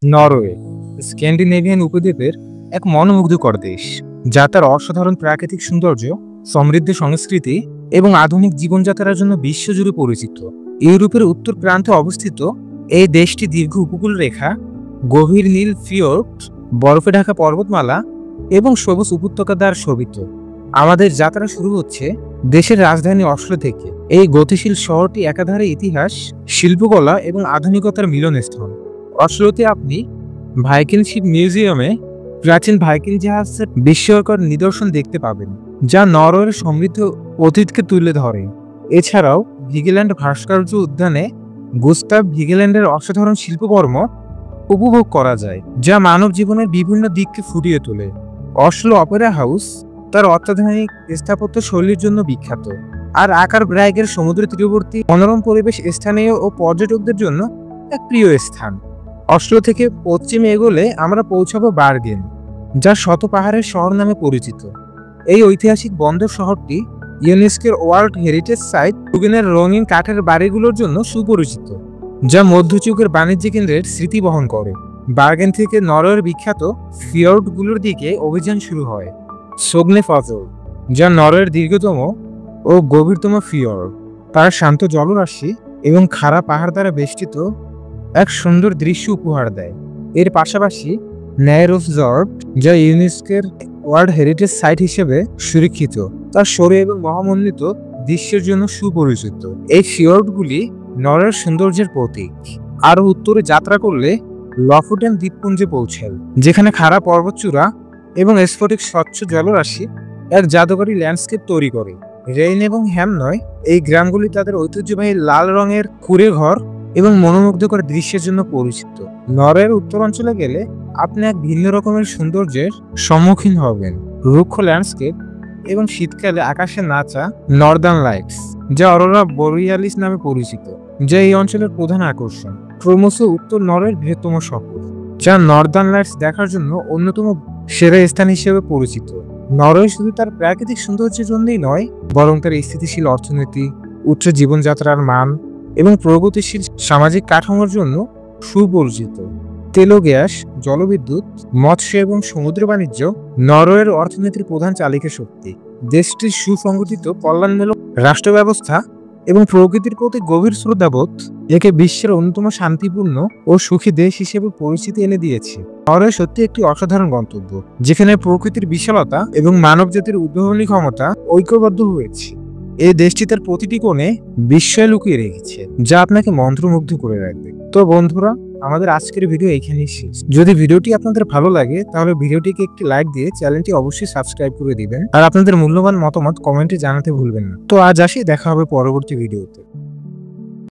Norway Scandinavian উপদ্বীপের এক মনোমুগ্ধকর দেশ, যা তার অসাধারণ প্রাকৃতিক সৌন্দর্য, সমৃদ্ধ সংস্কৃতি এবং আধুনিক জীবনযাত্রার জন্য বিশ্বজুড়ে পরিচিত। ইউরোপের উত্তর প্রান্তে অবস্থিত এই দেশটি দীর্ঘ উপকূল রেখা, গভীর নীল ফিওর্ড, বরফে ঢাকা পর্বতমালা এবং সবুজ উপত্যকা দ্বারা শোভিত। আমাদের যাত্রা শুরু হচ্ছে দেশের রাজধানী অসলো থেকে। এই গতিশীল শহরটি একাধারে ইতিহাস, শিল্পকলা এবং আধুনিকতার মিলনস্থল। অসলোতে আপনি ভাইকিং শিপ মিউজিয়ামে প্রাচীন ভাইকিং জাহাজের বিস্ময়কর নিদর্শন দেখতে পাবেন, যা নরওয়ের সমৃদ্ধ অতীতকে তুলে ধরে। এছাড়াও ভিগেল্যান্ড ভাস্কর্য উদ্যানে গুস্তাভ ভিগেল্যান্ডের অসাধারণ শিল্পকর্ম উপভোগ করা যায়, যা মানব জীবনের বিভিন্ন দিককে ফুটিয়ে তোলে। অসলো অপেরা হাউস তার অত্যাধুনিক স্থাপত্য শৈলীর জন্য বিখ্যাত, আর আকার ব্রাইগের সমুদ্র তীরবর্তী মনোরম পরিবেশ স্থানীয় ও পর্যটকদের জন্য এক প্রিয় স্থান। অসলো থেকে পশ্চিমে এগোলে আমরা পৌঁছাবো বার্গেন, যা শত পাহাড়ের শহর নামে পরিচিত। এই ঐতিহাসিক বন্দর শহরটি ইউনেস্কোর ওয়ার্ল্ড হেরিটেজ সাইট ব্রুগেনের রঙিন কাঠের বাড়িগুলোর জন্য সুপরিচিত, যা মধ্যযুগের বাণিজ্য কেন্দ্রের স্মৃতি বহন করে। বার্গেন থেকে নরওয়ের বিখ্যাত ফিয়র্ডগুলোর দিকে অভিযান শুরু হয়। সোগনেফজর, যা নরওয়ের দীর্ঘতম ও গভীরতম ফিয়র্ড, তার শান্ত জলরাশি এবং খাড়া পাহাড় দ্বারা বেষ্টিত এক সুন্দর দৃশ্য উপহার দেয়। এর পাশাপাশি ন্যায়রোফজর্ড, যা ইউনেস্কোর ওয়ার্ল্ড হেরিটেজ সাইট হিসেবে সুরক্ষিত, তার সরু এবং মহামণ্ডিত দৃশ্যের জন্য সুপরিচিত। এই ফিয়র্ডগুলি নরওয়ের সৌন্দর্যের প্রতীক। আরও উত্তরে যাত্রা করলে লফোটেন দ্বীপপুঞ্জে পৌঁছায়, যেখানে খাড়া পর্বতচূড়া এবং স্ফটিক স্বচ্ছ জলরাশি এক জাদুকরী ল্যান্ডস্কেপ তৈরি করে। রেইন এবং হ্যামনয় এই গ্রামগুলি তাদের ঐতিহ্যবাহী লাল রঙের কুঁড়ে ঘর এবং মনোমুগ্ধকর দৃশ্যের জন্য পরিচিত। নরওয়ের উত্তরাঞ্চলে গেলে আপনি এক ভিন্ন রকমের সৌন্দর্যের সম্মুখীন হবেন। রুক্ষ ল্যান্ডস্কেপ এবং শীতকালে আকাশে নাচা নর্দার্ন লাইটস, যা অরোরা বোরিয়ালিস নামে পরিচিত, যা এই অঞ্চলের প্রধান আকর্ষণ। ক্রমশ উত্তর নরওয়ের বৃহত্তম শহর, যা নর্দার্ন লাইটস দেখার জন্য অন্যতম সেরা স্থান হিসেবে পরিচিত। নরওয়ে শুধু তার প্রাকৃতিক সৌন্দর্যের জন্যই নয়, বরং তার স্থিতিশীল অর্থনীতি, উচ্চ জীবনযাত্রার মান এবং প্রগতিশীল সামাজিক কাঠামোর জন্য সুপরিচিত। তেল ও গ্যাস, জলবিদ্যুৎ, মৎস্য এবং সমুদ্র বাণিজ্য নরওয়ের অর্থনীতির প্রধান চালিকা শক্তি। দেশটির সুসংগঠিত কল্যাণমূলক রাষ্ট্র ব্যবস্থা এবং প্রকৃতির প্রতি গভীর শ্রদ্ধাবোধ একে বিশ্বের অন্যতম শান্তিপূর্ণ ও সুখী দেশ হিসেবে পরিচিতি এনে দিয়েছে। নরওয়ে সত্যি একটি অসাধারণ গন্তব্য, যেখানে প্রকৃতির বিশালতা এবং মানবজাতির উদ্ভাবনী ক্ষমতা ঐক্যবদ্ধ হয়েছে। এই দেশটি তার প্রতিটি কোণে বিস্ময় লুকিয়ে রেখেছে, যা আপনাকে মন্ত্রমুগ্ধ করে রাখবে। তো বন্ধুরা, আমাদের আজকের ভিডিও এইখানেই শেষ। যদি ভিডিওটি আপনাদের ভালো লাগে তাহলে ভিডিওটিকে একটি লাইক দিয়ে চ্যানেলটি অবশ্যই সাবস্ক্রাইব করে দিবেন, আর আপনাদের মূল্যবান মতামত কমেন্টে জানাতে ভুলবেন না। তো আজ আসি, দেখা হবে পরবর্তী ভিডিওতে।